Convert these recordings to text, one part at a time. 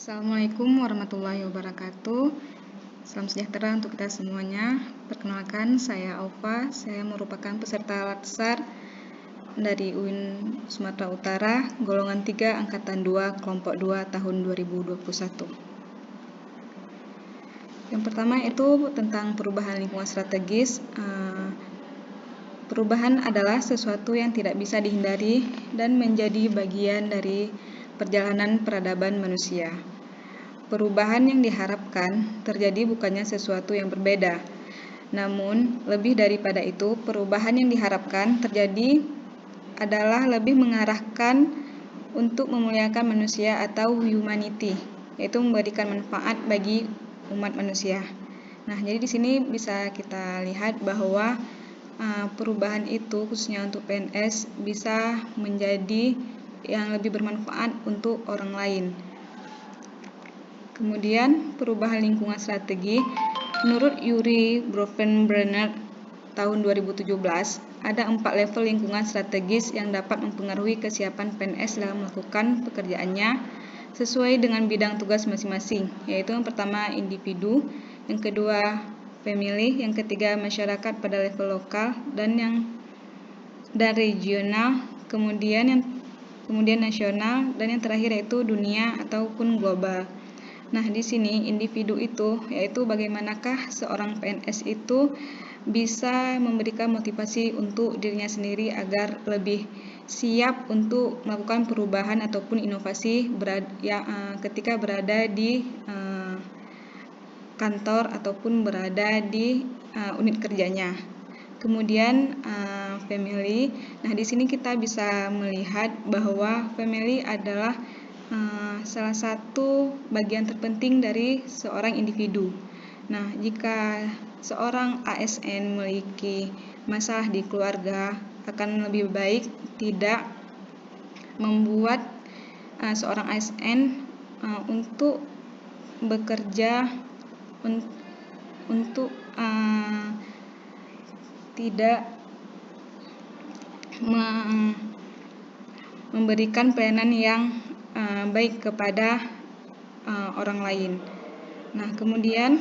Assalamualaikum warahmatullahi wabarakatuh. Salam sejahtera untuk kita semuanya. Perkenalkan, saya Aufa. Saya merupakan peserta Latsar dari UIN Sumatera Utara, golongan 3, angkatan 2, kelompok 2, tahun 2021. Yang pertama itu tentang perubahan lingkungan strategis. Perubahan adalah sesuatu yang tidak bisa dihindari dan menjadi bagian dari perjalanan peradaban manusia. Perubahan yang diharapkan terjadi bukannya sesuatu yang berbeda. Namun, lebih daripada itu, perubahan yang diharapkan terjadi adalah lebih mengarahkan untuk memuliakan manusia atau humanity, yaitu memberikan manfaat bagi umat manusia. Nah, jadi di sini bisa kita lihat bahwa perubahan itu khususnya untuk PNS bisa menjadi yang lebih bermanfaat untuk orang lain. Kemudian perubahan lingkungan strategi, menurut Yuri Bronfenbrenner tahun 2017, ada 4 level lingkungan strategis yang dapat mempengaruhi kesiapan PNS dalam melakukan pekerjaannya sesuai dengan bidang tugas masing-masing, yaitu yang pertama individu, yang kedua family, yang ketiga masyarakat pada level lokal dan regional, kemudian nasional, dan yang terakhir yaitu dunia ataupun global. Nah, di sini individu itu yaitu bagaimanakah seorang PNS itu bisa memberikan motivasi untuk dirinya sendiri agar lebih siap untuk melakukan perubahan ataupun inovasi ketika berada di kantor ataupun berada di unit kerjanya. Kemudian family. Nah, di sini kita bisa melihat bahwa family adalah salah satu bagian terpenting dari seorang individu. Nah, jika seorang ASN memiliki masalah di keluarga, akan lebih baik tidak membuat seorang ASN untuk bekerja untuk tidak memberikan pelayanan yang baik kepada orang lain. Nah, kemudian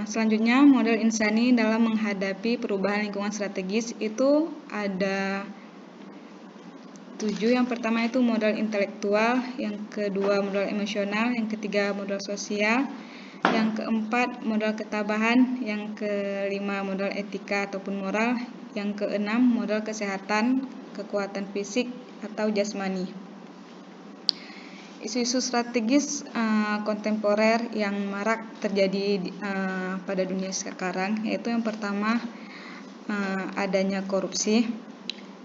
selanjutnya model insani dalam menghadapi perubahan lingkungan strategis itu ada 7. Yang pertama itu modal intelektual, yang kedua modal emosional, yang ketiga modal sosial, yang keempat modal ketabahan, yang kelima modal etika ataupun moral, yang keenam modal kesehatan, kekuatan fisik atau jasmani. Isu-isu strategis kontemporer yang marak terjadi pada dunia sekarang, yaitu yang pertama adanya korupsi,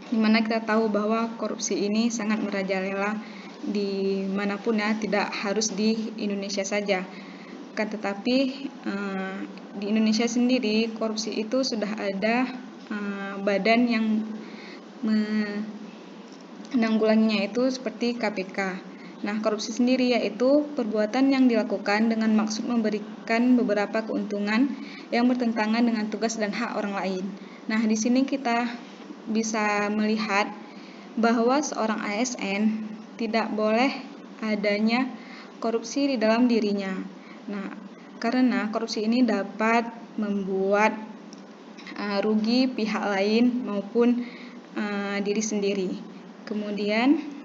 di mana kita tahu bahwa korupsi ini sangat merajalela di manapun ya, tidak harus di Indonesia saja. Kan tetapi di Indonesia sendiri korupsi itu sudah ada badan yang menanggulanginya, itu seperti KPK. Nah, korupsi sendiri yaitu perbuatan yang dilakukan dengan maksud memberikan beberapa keuntungan yang bertentangan dengan tugas dan hak orang lain. Nah, di sini kita bisa melihat bahwa seorang ASN tidak boleh adanya korupsi di dalam dirinya. Nah, karena korupsi ini dapat membuat rugi pihak lain maupun diri sendiri. Kemudian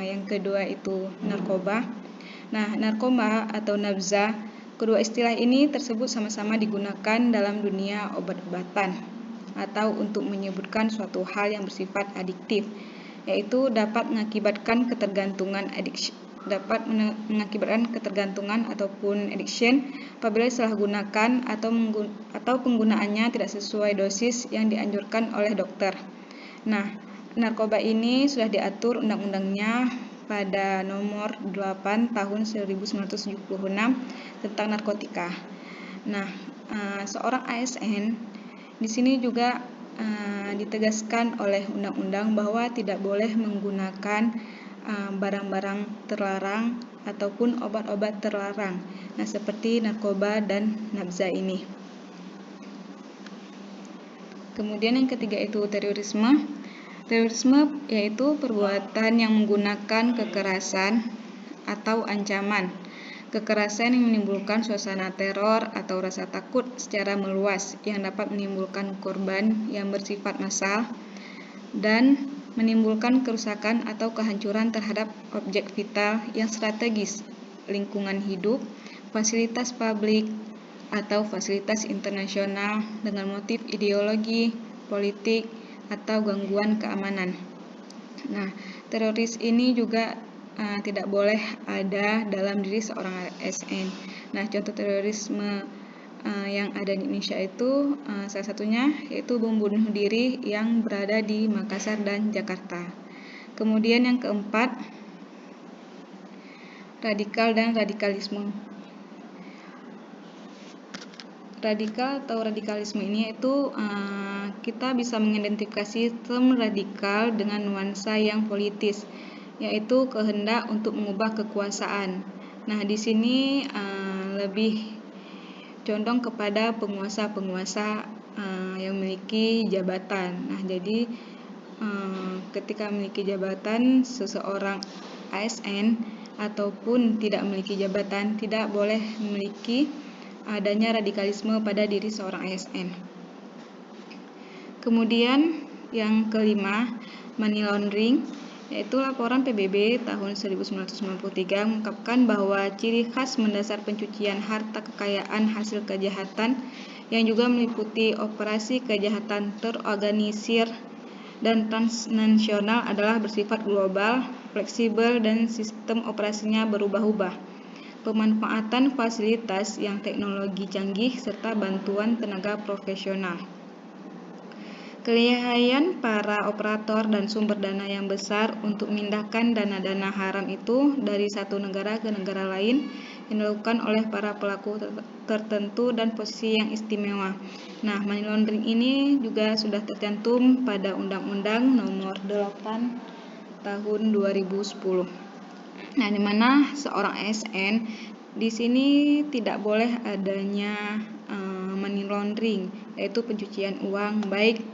yang kedua itu narkoba. Nah, narkoba atau nabza, kedua istilah ini tersebut sama-sama digunakan dalam dunia obat-obatan atau untuk menyebutkan suatu hal yang bersifat adiktif, yaitu dapat mengakibatkan ketergantungan ataupun addiction apabila disalahgunakan atau penggunaannya tidak sesuai dosis yang dianjurkan oleh dokter. Nah, narkoba ini sudah diatur undang-undangnya pada nomor 8 tahun 1976 tentang narkotika. Nah, seorang ASN di sini juga ditegaskan oleh undang-undang bahwa tidak boleh menggunakan barang-barang terlarang ataupun obat-obat terlarang. Nah, seperti narkoba dan nabza ini. Kemudian yang ketiga itu terorisme. Terorisme yaitu perbuatan yang menggunakan kekerasan atau ancaman. Kekerasan yang menimbulkan suasana teror atau rasa takut secara meluas yang dapat menimbulkan korban yang bersifat massal dan menimbulkan kerusakan atau kehancuran terhadap objek vital yang strategis, lingkungan hidup, fasilitas publik, atau fasilitas internasional dengan motif ideologi, politik, atau gangguan keamanan. Nah, teroris ini juga tidak boleh ada dalam diri seorang ASN. Nah, contoh terorisme yang ada di Indonesia itu salah satunya yaitu bom bunuh diri yang berada di Makassar dan Jakarta. Kemudian yang keempat, radikal dan radikalisme. Radikal atau radikalisme ini itu kita bisa mengidentifikasi term radikal dengan nuansa yang politis, yaitu kehendak untuk mengubah kekuasaan. Nah, di sini lebih condong kepada penguasa-penguasa yang memiliki jabatan. Nah, jadi ketika memiliki jabatan, seseorang ASN ataupun tidak memiliki jabatan tidak boleh memiliki adanya radikalisme pada diri seorang ASN. Kemudian yang kelima, money laundering, yaitu laporan PBB tahun 1993 mengungkapkan bahwa ciri khas mendasar pencucian harta kekayaan hasil kejahatan yang juga meliputi operasi kejahatan terorganisir dan transnasional adalah bersifat global, fleksibel, dan sistem operasinya berubah-ubah. Pemanfaatan fasilitas yang teknologi canggih serta bantuan tenaga profesional. Kelihayan para operator dan sumber dana yang besar untuk memindahkan dana-dana haram itu dari satu negara ke negara lain yang dilakukan oleh para pelaku tertentu dan posisi yang istimewa. Nah, money laundering ini juga sudah tercantum pada Undang-Undang Nomor 8 Tahun 2010. Nah, di mana seorang ASN di sini tidak boleh adanya money laundering, yaitu pencucian uang baik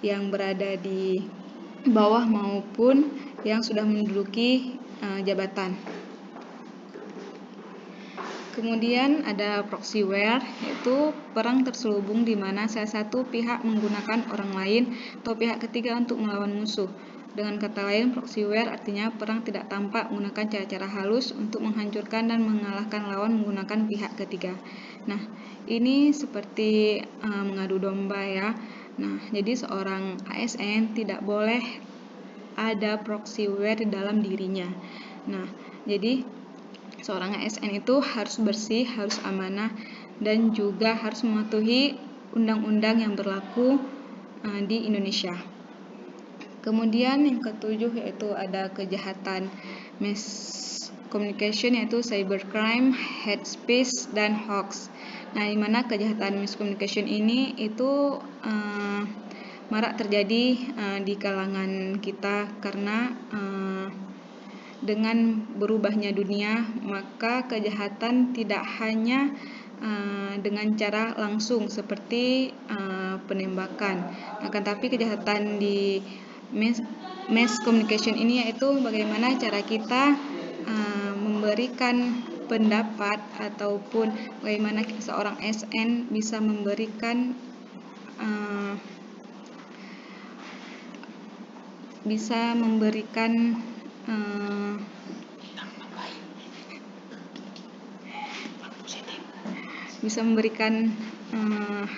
yang berada di bawah maupun yang sudah menduduki jabatan. Kemudian ada proxy war, yaitu perang terselubung di mana salah satu pihak menggunakan orang lain atau pihak ketiga untuk melawan musuh. Dengan kata lain, proxy war artinya perang tidak tampak menggunakan cara-cara halus untuk menghancurkan dan mengalahkan lawan menggunakan pihak ketiga. Nah, ini seperti mengadu domba ya. Nah, jadi seorang ASN tidak boleh ada proxy war di dalam dirinya. Nah, jadi seorang ASN itu harus bersih, harus amanah, dan juga harus mematuhi undang-undang yang berlaku di Indonesia. Kemudian yang ketujuh yaitu ada kejahatan mass communication, yaitu cybercrime, hate speech, dan hoax. Nah, di mana kejahatan mass communication ini itu marak terjadi di kalangan kita karena dengan berubahnya dunia, maka kejahatan tidak hanya dengan cara langsung seperti penembakan, akan tapi kejahatan di mass communication ini yaitu bagaimana cara kita memberikan pendapat ataupun bagaimana seorang ASN bisa memberikan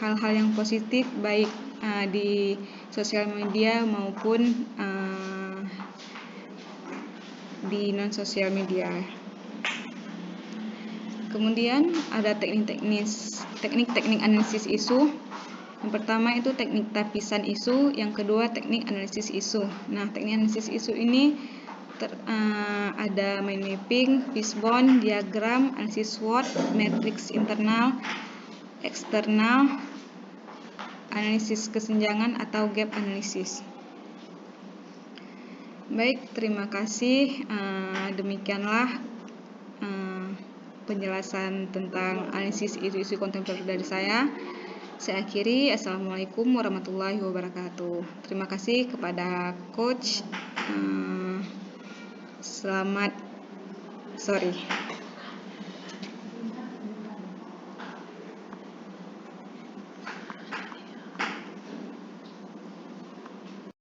hal-hal yang positif baik di sosial media maupun di non sosial media. Kemudian ada teknik analisis isu. Yang pertama itu teknik tapisan isu, yang kedua teknik analisis isu. Nah, teknik analisis isu ini ada mind mapping, fishbone, diagram, analisis SWOT, matriks internal, eksternal, analisis kesenjangan atau gap analysis. Baik, terima kasih. Demikianlah penjelasan tentang analisis isu-isu kontemporer dari saya. Saya akhiri. Assalamualaikum warahmatullahi wabarakatuh. Terima kasih kepada Coach Selamat sore.